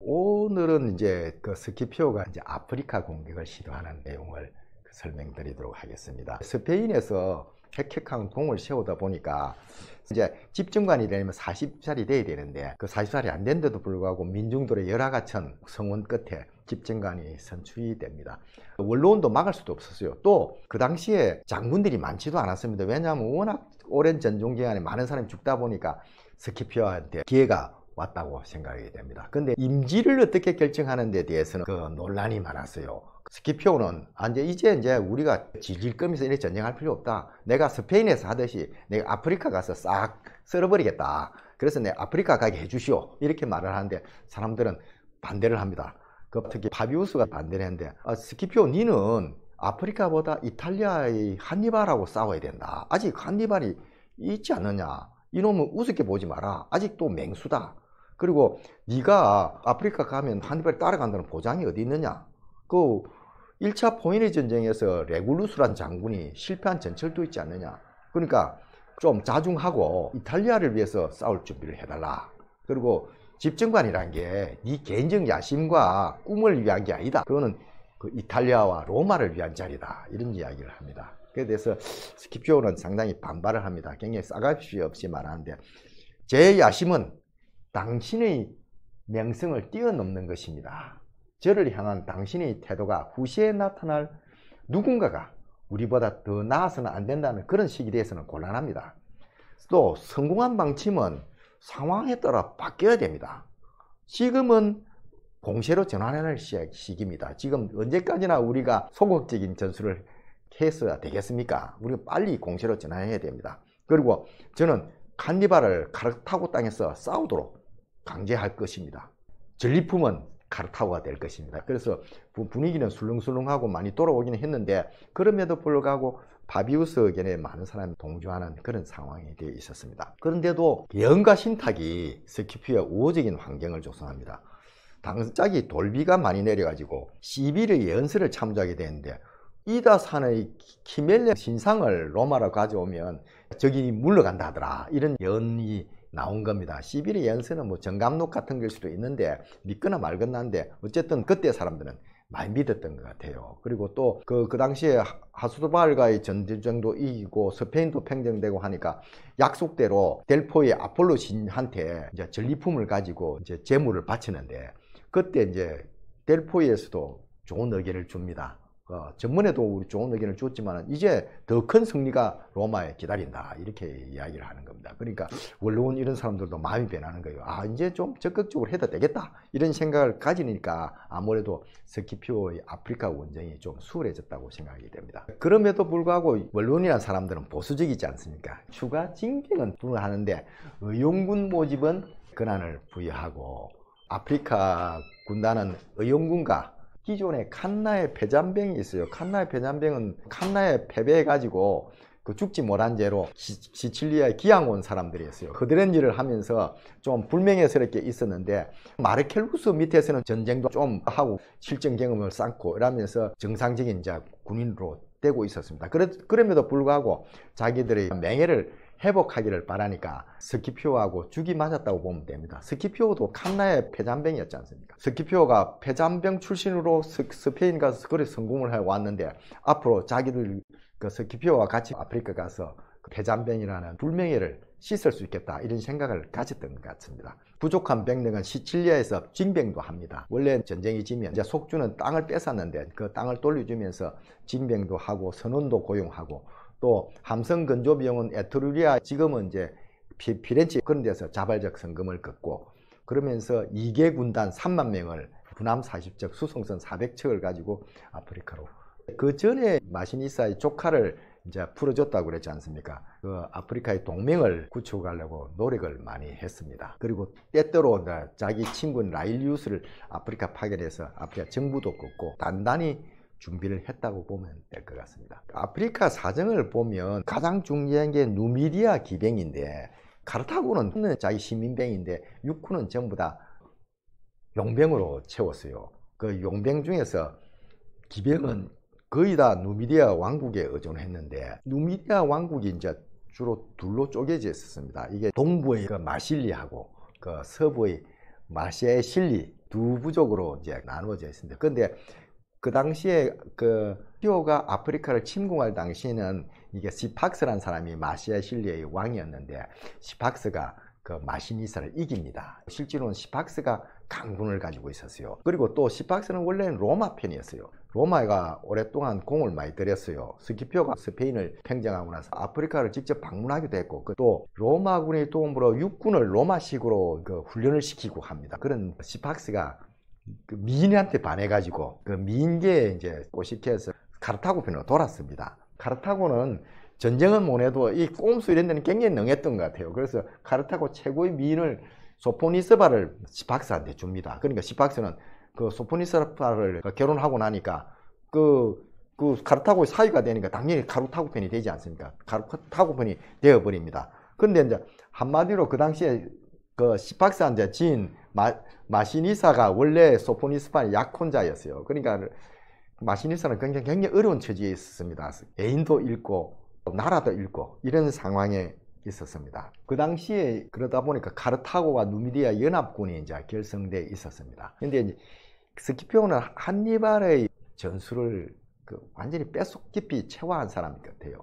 오늘은 이제 그 스키피오가 이제 아프리카 공격을 시도하는 내용을 설명드리도록 하겠습니다. 스페인에서 핵핵한 공을 세우다 보니까 이제 집정관이 되려면 40살이 돼야 되는데 그 40살이 안 된데도 불구하고 민중들의 열악하천 성원 끝에 집정관이 선출이 됩니다. 원로원도 막을 수도 없었어요. 또 그 당시에 장군들이 많지도 않았습니다. 왜냐하면 워낙 오랜 전종 기간에 많은 사람이 죽다 보니까 스키피오한테 기회가 왔다고 생각이 됩니다. 근데 임지를 어떻게 결정하는 데 대해서는 그 논란이 많았어요. 스키피오는 이제 우리가 질질 끌면서 이렇게 전쟁할 필요 없다. 내가 스페인에서 하듯이 내가 아프리카 가서 싹 쓸어버리겠다. 그래서 내 아프리카 가게 해주시오. 이렇게 말을 하는데 사람들은 반대를 합니다. 특히 파비우스가 반대를 했는데 스키피오 니는 아프리카보다 이탈리아의 한니발하고 싸워야 된다. 아직 한니발이 있지 않느냐. 이놈은 우습게 보지 마라. 아직도 맹수다. 그리고 네가 아프리카 가면 한니발이 따라간다는 보장이 어디 있느냐. 그 1차 포에니 전쟁에서 레굴루스란 장군이 실패한 전철도 있지 않느냐. 그러니까 좀 자중하고 이탈리아를 위해서 싸울 준비를 해달라. 그리고 집정관이란 게 네 개인적 야심과 꿈을 위한 게 아니다. 그거는 그 이탈리아와 로마를 위한 자리다. 이런 이야기를 합니다. 그에 대해서 스키피오는 상당히 반발을 합니다. 굉장히 싸가지 없이 말하는데 제 야심은 당신의 명성을 뛰어넘는 것입니다. 저를 향한 당신의 태도가 후시에 나타날 누군가가 우리보다 더 나아서는 안 된다는 그런 시기에 대해서는 곤란합니다. 또 성공한 방침은 상황에 따라 바뀌어야 됩니다. 지금은 공세로 전환하는 시기입니다. 지금 언제까지나 우리가 소극적인 전술을 했어야 되겠습니까? 우리가 빨리 공세로 전환해야 됩니다. 그리고 저는 칸니발을 카르타고 땅에서 싸우도록 강제할 것입니다. 전리품은 카르타고가 될 것입니다. 그래서 분위기는 술렁술렁하고 많이 돌아오기는 했는데 그럼에도 불구하고 파비우스 의견에 많은 사람이 동조하는 그런 상황이 되어 있었습니다. 그런데도 예언과 신탁이 스키피오의 우호적인 환경을 조성합니다. 당짝이 돌비가 많이 내려가지고 시빌의 예언서를 참조하게 되는데 이다산의 키멜레 신상을 로마로 가져오면 적이 물러간다 하더라. 이런 예언이 나온 겁니다. 시빌의 예언서는 뭐 정감록 같은 걸 수도 있는데 믿거나 말거나 한데 어쨌든 그때 사람들은 많이 믿었던 것 같아요. 그리고 또 그 당시에 하수도발과의 전쟁도 이기고 스페인도 팽정되고 하니까 약속대로 델포의 아폴로 신한테 이제 전리품을 가지고 이제 제물을 바치는데 그때 이제 델포이에서도 좋은 의견을 줍니다. 전번에도 우리 좋은 의견을 줬지만 이제 더 큰 승리가 로마에 기다린다 이렇게 이야기를 하는 겁니다. 그러니까 원로원 이런 사람들도 마음이 변하는 거예요. 이제 좀 적극적으로 해도 되겠다 이런 생각을 가지니까 아무래도 스키피오의 아프리카 원정이 좀 수월해졌다고 생각이 됩니다. 그럼에도 불구하고 원로원이라는 사람들은 보수적이지 않습니까? 추가 징병은 불가하는데 의용군 모집은 권한을 부여하고 아프리카 군단은 의용군과 기존에 칸나의 패잔병이 있어요. 칸나의 패잔병은 칸나에 패배해가지고 그 죽지 못한 죄로 시칠리아에 기양 온 사람들이었어요. 그들은 일을 하면서 좀 불명예스럽게 있었는데 마르켈루스 밑에서는 전쟁도 좀 하고 실전 경험을 쌓고 이러면서 정상적인 이제 군인으로 되고 있었습니다. 그럼에도 불구하고 자기들의 명예를 회복하기를 바라니까 스키피오하고 죽이 맞았다고 보면 됩니다. 스키피오도 칸나의 패잔병이었지 않습니까? 스키피오가 패잔병 출신으로 스페인 가서 그래 성공을 해 왔는데 앞으로 자기들 그 스키피오와 같이 아프리카 가서 그 패잔병이라는 불명예를 씻을 수 있겠다 이런 생각을 가졌던 것 같습니다. 부족한 병력은 시칠리아에서 징병도 합니다. 원래 전쟁이 지면 이제 속주는 땅을 뺏었는데 그 땅을 돌려주면서 징병도 하고 선원도 고용하고 또 함성 건조 비용은 에트루리아 지금은 이제 피렌체 그런 데서 자발적 성금을 걷고 그러면서 2개 군단 3만 명을 군함 40척 수송선 400척을 가지고 아프리카로 그 전에 마시니사의 조카를 이제 풀어줬다고 그랬지 않습니까? 그 아프리카의 동맹을 구축하려고 노력을 많이 했습니다. 그리고 때때로 자기 친구인 라일리우스를 아프리카 파견해서 아프리카 정부도 걷고 단단히 준비를 했다고 보면 될 것 같습니다. 아프리카 사정을 보면 가장 중요한 게 누미디아 기병인데 카르타고는 자기 시민병인데 육군은 전부 다 용병으로 채웠어요. 그 용병 중에서 기병은 거의 다 누미디아 왕국에 의존했는데 누미디아 왕국이 이제 주로 둘로 쪼개져 있었습니다. 이게 동부의 그 마실리하고 그 서부의 마시아의 실리 두 부족으로 이제 나누어져 있습니다. 근데 그 당시에 피오가 아프리카를 침공할 당시에는 이게 시팍스라는 사람이 마시아실리아의 왕이었는데 시팍스가 그 마시니사를 이깁니다. 실제로는 시팍스가 강군을 가지고 있었어요. 그리고 또 시팍스는 원래는 로마 편이었어요. 로마가 오랫동안 공을 많이 들였어요. 스키피오가 스페인을 평정하고 나서 아프리카를 직접 방문하기도 했고, 또 로마군의 도움으로 육군을 로마식으로 훈련을 시키고 합니다. 그런 시팍스가 그 미인한테 반해가지고 그 미인계에 이제 꼬시켜서 카르타고 편으로 돌았습니다. 카르타고는 전쟁은 못해도 이 꼼수 이런 데는 굉장히 능했던 것 같아요. 그래서 카르타고 최고의 미인을 소포니스바를 시팍스한테 줍니다. 그러니까 시팍스는 그 소포니스바를 결혼하고 나니까 그 카르타고의 사위가 되니까 당연히 카르타고 편이 되지 않습니까? 카르타고 편이 되어버립니다. 근데 이제 한마디로 그 당시에 그 시팍스한테 지인 마시니사가 원래 소포니스바의 약혼자였어요. 그러니까 마시니사는 굉장히 어려운 처지에 있었습니다. 애인도 잃고 나라도 잃고 이런 상황에 있었습니다. 그 당시에 그러다 보니까 카르타고와 누미디아 연합군이 이제 결성돼 있었습니다. 근데 이제 스키피오는 한니발의 전술을 완전히 뼛속 깊이 체화한 사람 같아요.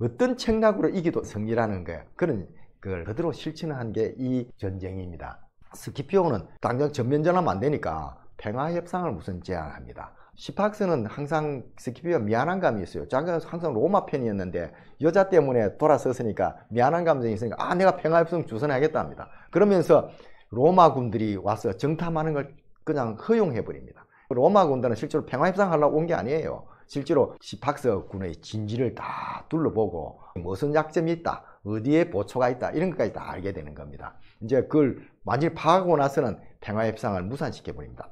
어떤 책략으로 이기도 승리라는 거예요. 그걸 그대로 실천한 게 이 전쟁입니다. 스키피오는 당장 전면전하면 안 되니까 평화협상을 우선 제안합니다. 시팍스는 항상 스키피오가 미안한 감이 있어요. 자기가 항상 로마 편이었는데 여자 때문에 돌아섰으니까 미안한 감정이 있으니까 내가 평화협상 주선하겠다 합니다. 그러면서 로마 군들이 와서 정탐하는 걸 그냥 허용해 버립니다. 로마 군들은 실제로 평화협상 하려고 온 게 아니에요. 실제로 시팍스 군의 진지를 다 둘러보고 무슨 약점이 있다, 어디에 보초가 있다, 이런 것까지 다 알게 되는 겁니다. 이제 그걸 완전히 파악하고 나서는 평화협상을 무산시켜 버립니다.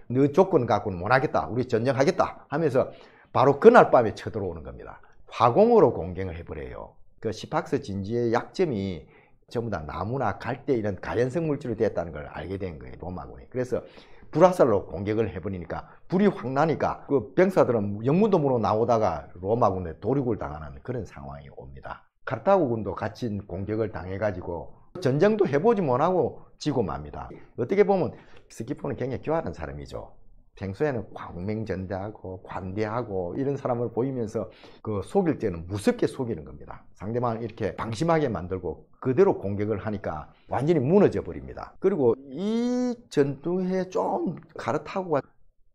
너 조건 갖고는 못 하겠다, 우리 전쟁하겠다 하면서 바로 그날 밤에 쳐들어오는 겁니다. 화공으로 공격을 해버려요. 그 시팍스 진지의 약점이 전부 다 나무나 갈대 이런 가연성 물질이 됐다는 걸 알게 된 거예요, 로마군이. 그래서 불화살로 공격을 해버리니까 불이 확 나니까 그 병사들은 영문도문으로 나오다가 로마군에 도륙을 당하는 그런 상황이 옵니다. 카르타고군도 같이 공격을 당해가지고 전쟁도 해보지 못하고 지고 맙니다. 어떻게 보면 스키피오는 굉장히 교활한 사람이죠. 평소에는 광명전대하고 관대하고 이런 사람을 보이면서 속일 때는 무섭게 속이는 겁니다. 상대방을 이렇게 방심하게 만들고 그대로 공격을 하니까 완전히 무너져 버립니다. 그리고 이 전투에 좀 카르타고가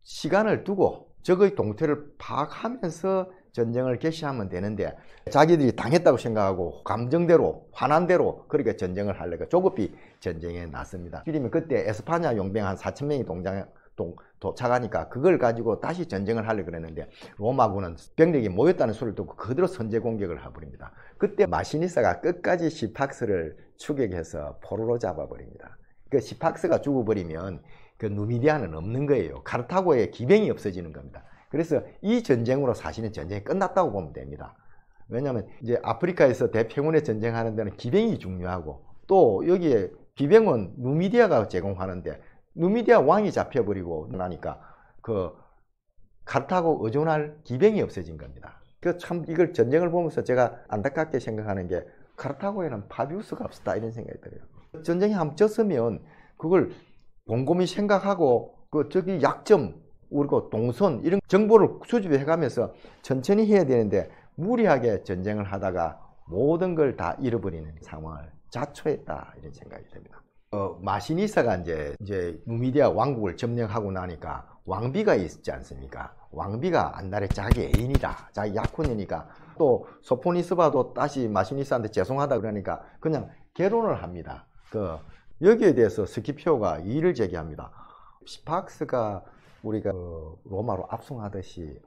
시간을 두고 적의 동태를 파악하면서 전쟁을 개시하면 되는데 자기들이 당했다고 생각하고 감정대로 화난 대로 그렇게 전쟁을 하려고 조급히 전쟁에 나섭니다. 그러면 그때 에스파냐 용병 한 4,000명이 도착하니까 그걸 가지고 다시 전쟁을 하려고 그랬는데 로마군은 병력이 모였다는 소리를 듣고 그대로 선제 공격을 해버립니다. 그때 마시니사가 끝까지 시팍스를 추격해서 포로로 잡아버립니다. 그 시팍스가 죽어버리면 그 누미디아는 없는 거예요. 카르타고에 기병이 없어지는 겁니다. 그래서 이 전쟁으로 사실은 전쟁이 끝났다고 보면 됩니다. 왜냐하면 이제 아프리카에서 대평원에 전쟁하는 데는 기병이 중요하고 또 여기에 기병은 누미디아가 제공하는데 누미디아 왕이 잡혀버리고 나니까 카르타고 의존할 기병이 없어진 겁니다. 참 이걸 전쟁을 보면서 제가 안타깝게 생각하는 게 카르타고에는 파비우스가 없었다 이런 생각이 들어요. 전쟁에 한번 졌으면 그걸 곰곰이 생각하고 저기 약점 그리고 동선 이런 정보를 수집해 가면서 천천히 해야 되는데 무리하게 전쟁을 하다가 모든 걸 다 잃어버리는 상황을 자초했다 이런 생각이 듭니다. 마시니사가 이제 누미디아 왕국을 점령하고 나니까 왕비가 있지 않습니까? 왕비가 안달에 자기 애인이다, 자기 약혼이니까 또 소포니스바도 다시 마시니사한테 죄송하다 그러니까 그냥 결혼을 합니다. 여기에 대해서 스키피오가 이의를 제기합니다. 시팍스가 우리가 로마로 압송하듯이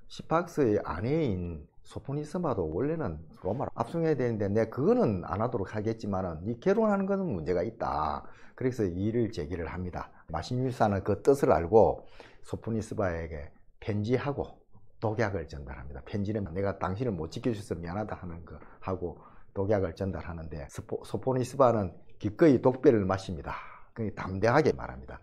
시팍스의 아내인 소포니스바도 원래는 로마로 압송해야 되는데 내가 그거는 안 하도록 하겠지만은 이 결혼하는 것은 문제가 있다. 그래서 이의를 제기를 합니다. 마시니사는 그 뜻을 알고 소포니스바에게 편지하고 독약을 전달합니다. 편지는 내가 당신을 못 지켜줘서 미안하다 하는 거 하고 독약을 전달하는데 소포니스바는 기꺼이 독배를 마십니다. 담대하게 말합니다.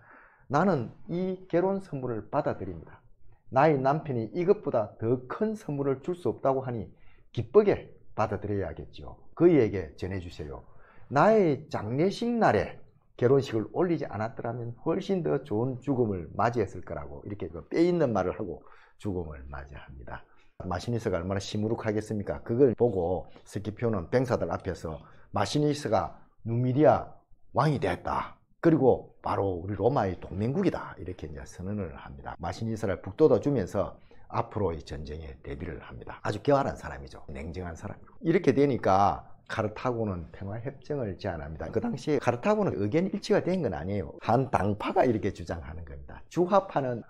나는 이 결혼 선물을 받아들입니다. 나의 남편이 이것보다 더 큰 선물을 줄 수 없다고 하니 기쁘게 받아들여야겠죠. 그에게 전해주세요. 나의 장례식 날에 결혼식을 올리지 않았더라면 훨씬 더 좋은 죽음을 맞이했을 거라고 이렇게 빼 있는 말을 하고 죽음을 맞이합니다. 마시니스가 얼마나 시무룩하겠습니까? 그걸 보고 스키피오는 병사들 앞에서 마시니스가 누미디아 왕이 됐다. 그리고 바로 우리 로마의 동맹국이다. 이렇게 이제 선언을 합니다. 마시니스를 북돋아 주면서 앞으로 이 전쟁에 대비를 합니다. 아주 교활한 사람이죠. 냉정한 사람이고. 이렇게 되니까 카르타고는 평화협정을 제안합니다. 그 당시에 카르타고는 의견 일치가 된 건 아니에요. 한 당파가 이렇게 주장하는 겁니다. 주화파는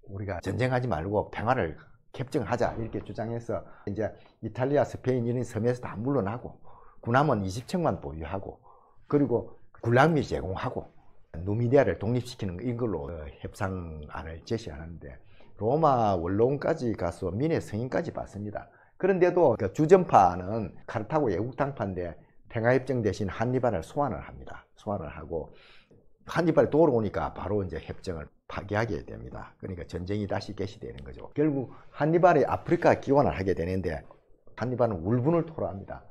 우리가 전쟁하지 말고 평화를 협정하자 이렇게 주장해서 이제 이탈리아, 스페인 이런 섬에서 다 물러나고 군함은 20척만 보유하고 그리고 군량미 제공하고 누미디아를 독립시키는 이걸로 협상안을 제시하는데 로마 원로원까지 가서 민의 승인까지 받습니다. 그런데도 그 주전파는 카르타고 애국당파인데 평화협정 대신 한니발을 소환을 합니다. 소환을 하고 한니발이 돌아오니까 바로 이제 협정을 파기하게 됩니다. 그러니까 전쟁이 다시 개시되는 거죠. 결국 한니발이 아프리카 기원을 하게 되는데 한니발은 울분을 토로합니다.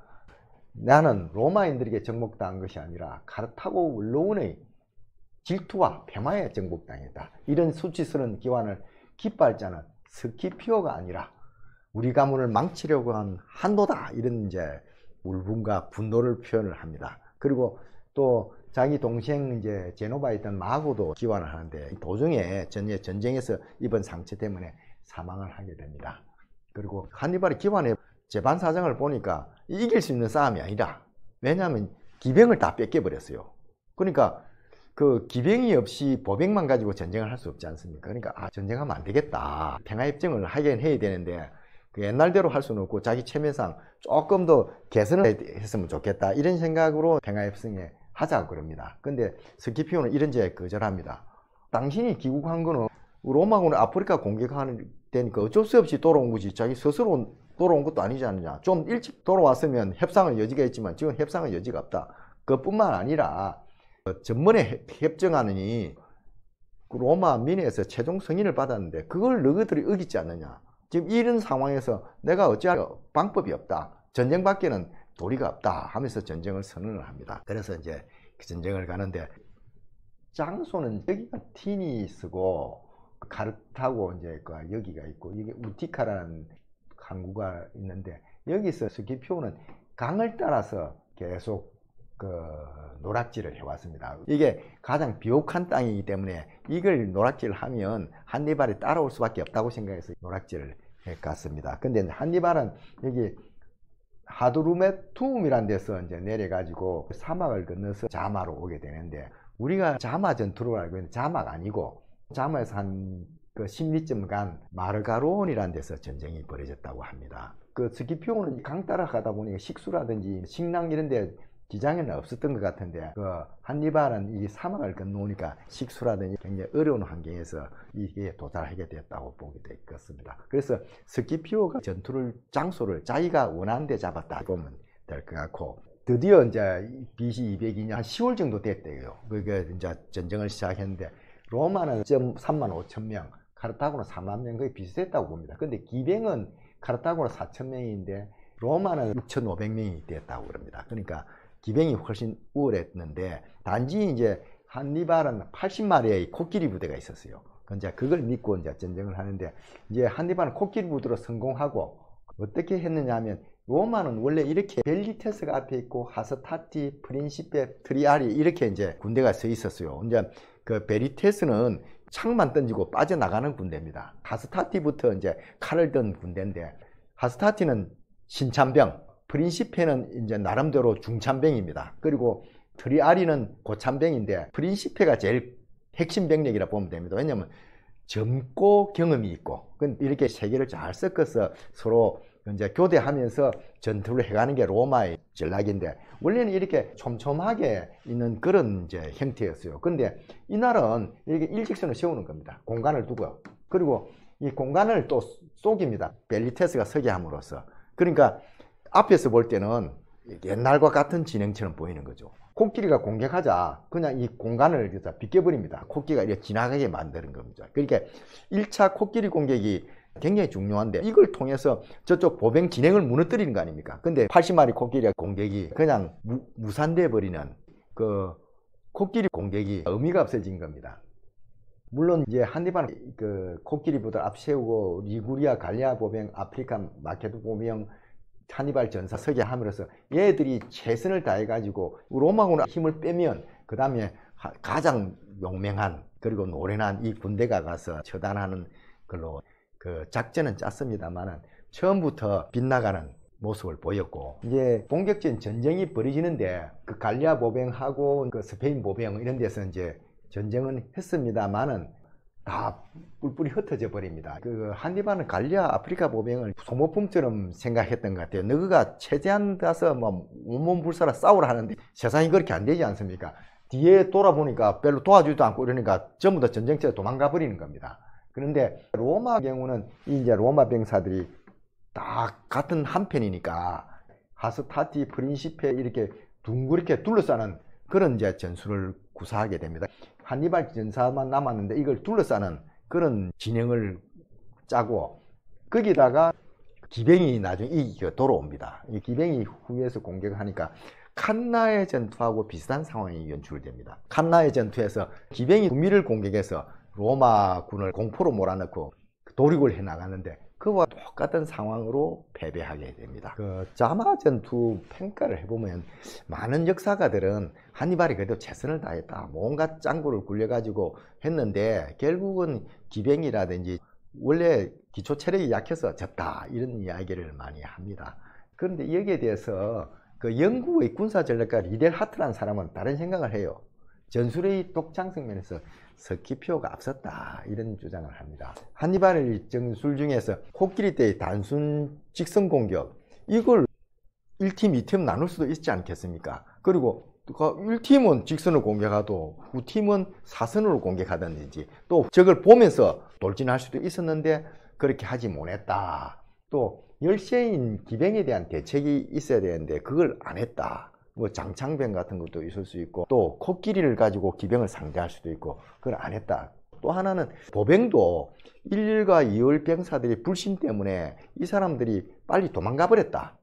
나는 로마인들에게 정복당한 것이 아니라 카르타고 원로원의 질투와 폐마에 정복당했다. 이런 수치스러운 기환을 기뻐할 자는 스키피오가 아니라 우리 가문을 망치려고 한 한도다. 이런 이제 울분과 분노를 표현을 합니다. 그리고 또 자기 동생 이제 제노바에 있던 마고도 기환을 하는데 도중에 전쟁에서 입은 상처 때문에 사망을 하게 됩니다. 그리고 한니발의 기환의 재반 사정을 보니까 이길 수 있는 싸움이 아니라 왜냐하면 기병을 다 뺏겨버렸어요. 그러니까 그 기병이 없이 보병만 가지고 전쟁을 할 수 없지 않습니까? 그러니까 전쟁하면 안 되겠다. 평화협정을 하긴 해야 되는데 그 옛날대로 할 수는 없고 자기 체면상 조금 더 개선을 했으면 좋겠다. 이런 생각으로 평화협정에 하자고 그럽니다. 근데 스키피오는 이런 제에 거절합니다. 당신이 귀국한 거는 로마군은 아프리카 공격하는 되니까 어쩔 수 없이 돌아온 거지 자기 스스로 돌아온 것도 아니지 않느냐. 좀 일찍 돌아왔으면 협상의 여지가 있지만 지금 협상의 여지가 없다. 그뿐만 아니라 전번에 협정하느니 로마 민회에서 최종 승인을 받았는데 그걸 너희들이 어기지 않느냐. 지금 이런 상황에서 내가 어찌할 방법이 없다. 전쟁밖에는 도리가 없다 하면서 전쟁을 선언을 합니다. 그래서 이제 그 전쟁을 가는데 장소는 여기가 티니스고 카르타고 이제 그 여기가 있고 이게 우티카라는 항구가 있는데 여기서 스키피오는 강을 따라서 계속 그 노략질을 해왔습니다. 이게 가장 비옥한 땅이기 때문에 이걸 노략질을 하면 한니발이 따라올 수밖에 없다고 생각해서 노략질을 해갔습니다. 근데 한니발은 여기 하드루메툼이라는 데서 이제 내려가지고 사막을 건너서 자마로 오게 되는데 우리가 자마 전투를 알고 있는 자마가 아니고 자마에서 한 그 10리쯤 간 마르가론이라는 데서 전쟁이 벌어졌다고 합니다. 그 스키피오는 강 따라가다 보니까 식수라든지 식량 이런 데 지장에는 없었던 것 같은데 그 한니발은 이 사막을 건너오니까 식수라든지 굉장히 어려운 환경에서 이게 도달하게 됐다고 보게 되겠습니다. 그래서 스키피오가 전투를 장소를 자기가 원하는 데 잡았다 보면 될 것 같고 드디어 이제 BC 202년 한 10월 정도 됐대요. 그게 이제 전쟁을 시작했는데 로마는 3만 5천 명, 카르타고는 4만 명 거의 비슷했다고 봅니다. 근데 기병은 카르타고는 4천 명인데 로마는 6,500명이 됐다고 그럽니다. 그러니까 기병이 훨씬 우월했는데 단지 이제 한니발은 80마리의 코끼리 부대가 있었어요. 이제 그걸 믿고 이제 전쟁을 하는데 이제 한니발은 코끼리 부대로 성공하고 어떻게 했느냐 하면 로마는 원래 이렇게 벨리테스가 앞에 있고 하스타티, 프린시페, 트리아리 이렇게 이제 군대가 서 있었어요. 이제 그 베리테스는 창만 던지고 빠져나가는 군대입니다. 하스타티부터 이제 칼을 든 군대인데 하스타티는 신참병, 프린시페는 이제 나름대로 중참병입니다. 그리고 트리아리는 고참병인데 프린시페가 제일 핵심 병력이라 보면 됩니다. 왜냐하면 젊고 경험이 있고 이렇게 세 개를 잘 섞어서 서로 이제 교대하면서 전투를 해가는 게 로마의 전략인데 원래는 이렇게 촘촘하게 있는 그런 이제 형태였어요. 근데 이날은 이렇게 일직선을 세우는 겁니다. 공간을 두고요. 그리고 이 공간을 또 속입니다. 벨리테스가 서게 함으로써. 그러니까 앞에서 볼 때는 옛날과 같은 진행처럼 보이는 거죠. 코끼리가 공격하자 그냥 이 공간을 비껴버립니다. 코끼리가 이렇게 지나가게 만드는 겁니다. 그러니까 1차 코끼리 공격이 굉장히 중요한데 이걸 통해서 저쪽 보병 진행을 무너뜨리는 거 아닙니까? 근데 80마리 코끼리 공격이 그냥 무산돼 버리는 그 코끼리 공격이 의미가 없어진 겁니다. 물론 이제 한니발은 그 코끼리 부대를 앞세우고 리구리아 갈리아 보병, 아프리카 마케도 보병, 한니발 전사 서게 함으로써 얘들이 최선을 다해 가지고 로마군의 힘을 빼면 그 다음에 가장 용맹한 그리고 노련한 이 군대가 가서 처단하는 걸로 그 작전은 짰습니다만은 처음부터 빗나가는 모습을 보였고, 이제 본격적인 전쟁이 벌어지는데 그 갈리아 보병하고 그 스페인 보병 이런 데서 이제 전쟁은 했습니다만은 다 뿔뿔이 흩어져 버립니다. 그 한니발은 갈리아 아프리카 보병을 소모품처럼 생각했던 것 같아요. 너희가 최대한 가서 뭐 온몸 불사라 싸우라 하는데 세상이 그렇게 안 되지 않습니까? 뒤에 돌아보니까 별로 도와주지도 않고 이러니까 전부 다 전쟁터에 도망가 버리는 겁니다. 그런데 로마 경우는 이제 로마 병사들이 다 같은 한편이니까 하스타티, 프린시페 이렇게 둥그렇게 둘러싸는 그런 이제 전술을 구사하게 됩니다. 한니발 전사만 남았는데 이걸 둘러싸는 그런 진영을 짜고, 거기다가 기병이 나중에 이기고 돌아옵니다. 이 기병이 후에서 공격하니까 칸나의 전투하고 비슷한 상황이 연출됩니다. 칸나의 전투에서 기병이 구미를 공격해서 로마군을 공포로 몰아넣고 도륙을 해 나가는데 그와 똑같은 상황으로 패배하게 됩니다. 그 자마 전투 평가를 해보면 많은 역사가들은 한니발이 그래도 최선을 다했다, 뭔가 짱구를 굴려가지고 했는데 결국은 기병이라든지 원래 기초 체력이 약해서 졌다 이런 이야기를 많이 합니다. 그런데 여기에 대해서 그 영국의 군사 전략가 리델 하트라는 사람은 다른 생각을 해요. 전술의 독창성 면에서 스키피오가 앞섰다 이런 주장을 합니다. 한니발의 전술 중에서 코끼리 때의 단순 직선 공격, 이걸 1팀, 2팀 나눌 수도 있지 않겠습니까? 그리고 1팀은 직선으로 공격하고 2팀은 사선으로 공격하든지 또 적을 보면서 돌진할 수도 있었는데 그렇게 하지 못했다. 또 열세인 기병에 대한 대책이 있어야 되는데 그걸 안 했다. 뭐 장창병 같은 것도 있을 수 있고, 또 코끼리를 가지고 기병을 상대할 수도 있고 그걸 안 했다. 또 하나는 보병도 1일과 2월 병사들이 불신 때문에 이 사람들이 빨리 도망가 버렸다.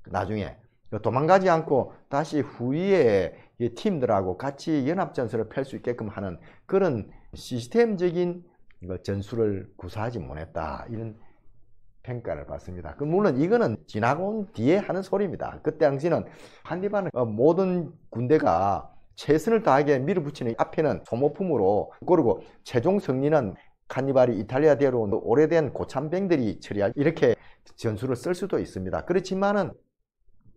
나중에 도망가지 않고 다시 후위에 팀들하고 같이 연합전술을 펼 수 있게끔 하는 그런 시스템적인 전술을 구사하지 못했다 이런 평가를 받습니다. 물론 이거는 지나고 온 뒤에 하는 소리입니다. 그때 당시는 한니발은 모든 군대가 최선을 다하게 밀어붙이는 앞에는 소모품으로, 그리고 최종 승리는 한니발이 이탈리아 대로 오래된 고참병들이 처리할 이렇게 전술을 쓸 수도 있습니다. 그렇지만은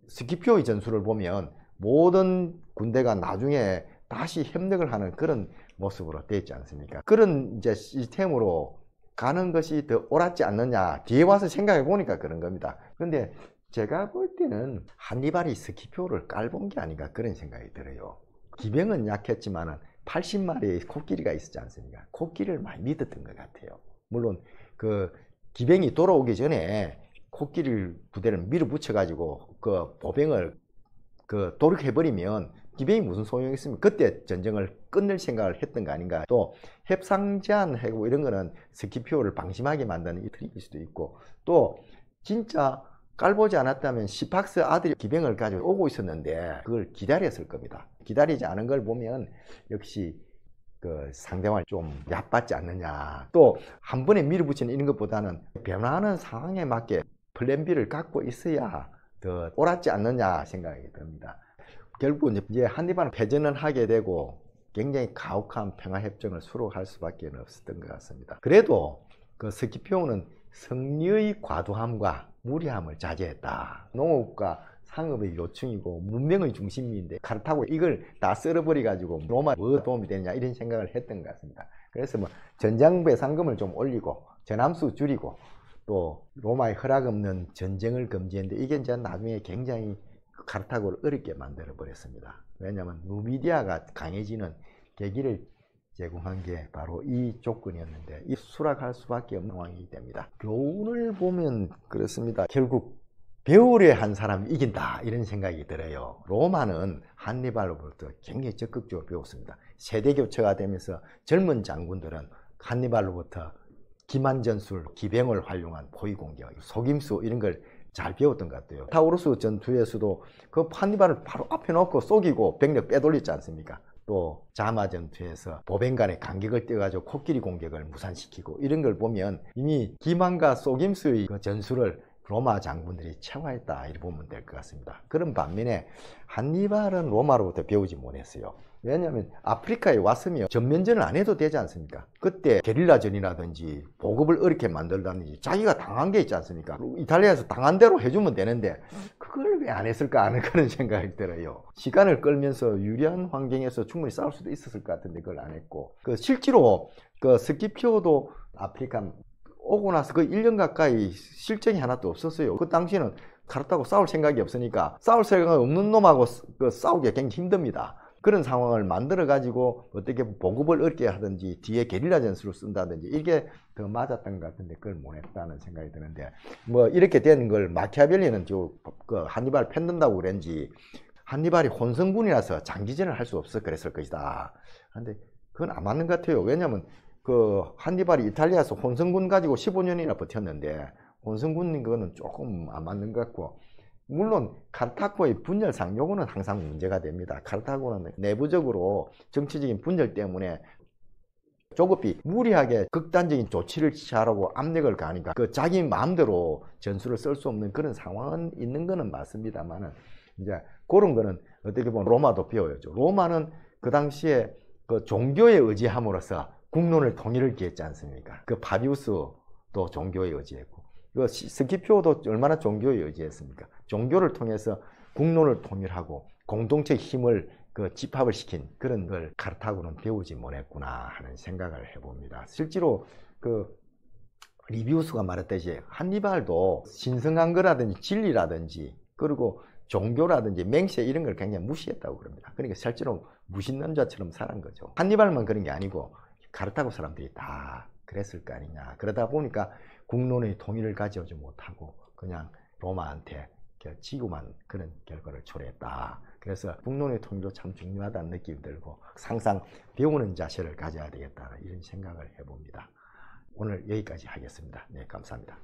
스키피오의 전술을 보면 모든 군대가 나중에 다시 협력을 하는 그런 모습으로 되어 있지 않습니까? 그런 이제 시스템으로 가는 것이 더 옳았지 않느냐, 뒤에 와서 생각해 보니까 그런 겁니다. 근데 제가 볼 때는 한니발이 스키피오를 깔본 게 아닌가 그런 생각이 들어요. 기병은 약했지만 80마리의 코끼리가 있었지 않습니까? 코끼리를 많이 믿었던 것 같아요. 물론 그 기병이 돌아오기 전에 코끼리 부대를 밀어붙여 가지고 그 보병을 그 도륙해버리면 기병이 무슨 소용이 있습니까? 그때 전쟁을 끝낼 생각을 했던 거 아닌가. 또 협상 제안하고 이런 거는 스키피오를 방심하게 만드는 이 트릭일 수도 있고, 또 진짜 깔보지 않았다면 시팍스 아들이 기병을 가지고 오고 있었는데 그걸 기다렸을 겁니다. 기다리지 않은 걸 보면 역시 그 상대방을 좀 얕받지 않느냐. 또 한 번에 밀어붙이는 이런 것보다는 변화하는 상황에 맞게 플랜 B를 갖고 있어야 더 옳았지 않느냐 생각이 듭니다. 결국 이제 한니발은 패전을 하게 되고 굉장히 가혹한 평화협정을 수록할 수밖에 없었던 것 같습니다. 그래도 그 스키피오는 승리의 과도함과 무리함을 자제했다. 농업과 상업의 요충이고 문명의 중심인데 카르타고 이걸 다 썰어버려 가지고 로마에 뭐 도움이 되느냐 이런 생각을 했던 것 같습니다. 그래서 뭐 전장 배상금을 좀 올리고 전함수 줄이고 또 로마의 허락 없는 전쟁을 금지했는데 이게 이제 나중에 굉장히 카르타고를 어렵게 만들어 버렸습니다. 왜냐하면 누미디아가 강해지는 계기를 제공한 게 바로 이 조건이었는데 이 수락할 수밖에 없는 상황이 됩니다. 교훈을 보면 그렇습니다. 결국 배우려 한 사람이 이긴다 이런 생각이 들어요. 로마는 한니발로부터 굉장히 적극적으로 배웠습니다. 세대 교체가 되면서 젊은 장군들은 한니발로부터 기만전술, 기병을 활용한 포위공격, 속임수 이런 걸 잘 배웠던 것 같아요. 타우루스 전투에서도 그 한니발을 바로 앞에 놓고 속이고 병력 빼돌렸지 않습니까? 또 자마 전투에서 보벤 간의 간격을 떼가지고 코끼리 공격을 무산시키고 이런 걸 보면 이미 기만과 속임수의 그 전술을 로마 장군들이 체화했다 이렇게 보면 될 것 같습니다. 그런 반면에 한니발은 로마로부터 배우지 못했어요. 왜냐하면 아프리카에 왔으면 전면전을 안 해도 되지 않습니까? 그때 게릴라전이라든지 보급을 어렵게 만들다든지 자기가 당한 게 있지 않습니까? 이탈리아에서 당한 대로 해주면 되는데 그걸 왜 안 했을까 하는 그런 생각이 들어요. 시간을 끌면서 유리한 환경에서 충분히 싸울 수도 있었을 것 같은데 그걸 안 했고, 실제로 스키피오도 아프리카 오고 나서 1년 가까이 실정이 하나도 없었어요. 그 당시에는 카르타고 싸울 생각이 없으니까 싸울 생각 없는 놈하고 싸우기가 굉장히 힘듭니다. 그런 상황을 만들어 가지고 어떻게 보급을 얻게 하든지 뒤에 게릴라 전술을 쓴다든지 이게 더 맞았던 것 같은데 그걸 못했다는 생각이 드는데, 이렇게 된 걸 마키아벨리는 한니발 펜든다고 그랬는지 한니발이 혼성군이라서 장기전을 할 수 없어 그랬을 것이다. 근데 그건 안 맞는 것 같아요. 왜냐하면 한니발이 이탈리아에서 혼성군 가지고 15년이나 버텼는데 혼성군인 거는 조금 안 맞는 것 같고, 물론 카르타고의 분열상 요거는 항상 문제가 됩니다. 카르타고는 내부적으로 정치적인 분열 때문에 조급히 무리하게 극단적인 조치를 취하라고 압력을 가하니까 자기 마음대로 전술을 쓸 수 없는 그런 상황은 있는 거는 맞습니다만은, 이제 그런 거는 어떻게 보면 로마도 배워야죠. 로마는 그 당시에 종교에 의지함으로써 국론을 통일을 기했지 않습니까? 파비우스도 종교에 의지했고, 스키피오도 얼마나 종교에 의지했습니까? 종교를 통해서 국론을 통일하고 공동체 힘을 집합을 시킨 그런 걸 카르타고는 배우지 못했구나 하는 생각을 해봅니다. 실제로 리비우스가 말했듯이 한니발도 신성한 거라든지 진리라든지 그리고 종교라든지 맹세 이런 걸 굉장히 무시했다고 그럽니다. 그러니까 실제로 무신론자처럼 살은 거죠. 한니발만 그런 게 아니고 카르타고 사람들이 다 그랬을 거 아니냐. 그러다 보니까 국론의 통일을 가져오지 못하고 그냥 로마한테 지고만 그런 결과를 초래했다. 그래서 국론의 통일도 참 중요하다는 느낌이 들고 항상 배우는 자세를 가져야 되겠다 이런 생각을 해봅니다. 오늘 여기까지 하겠습니다. 네, 감사합니다.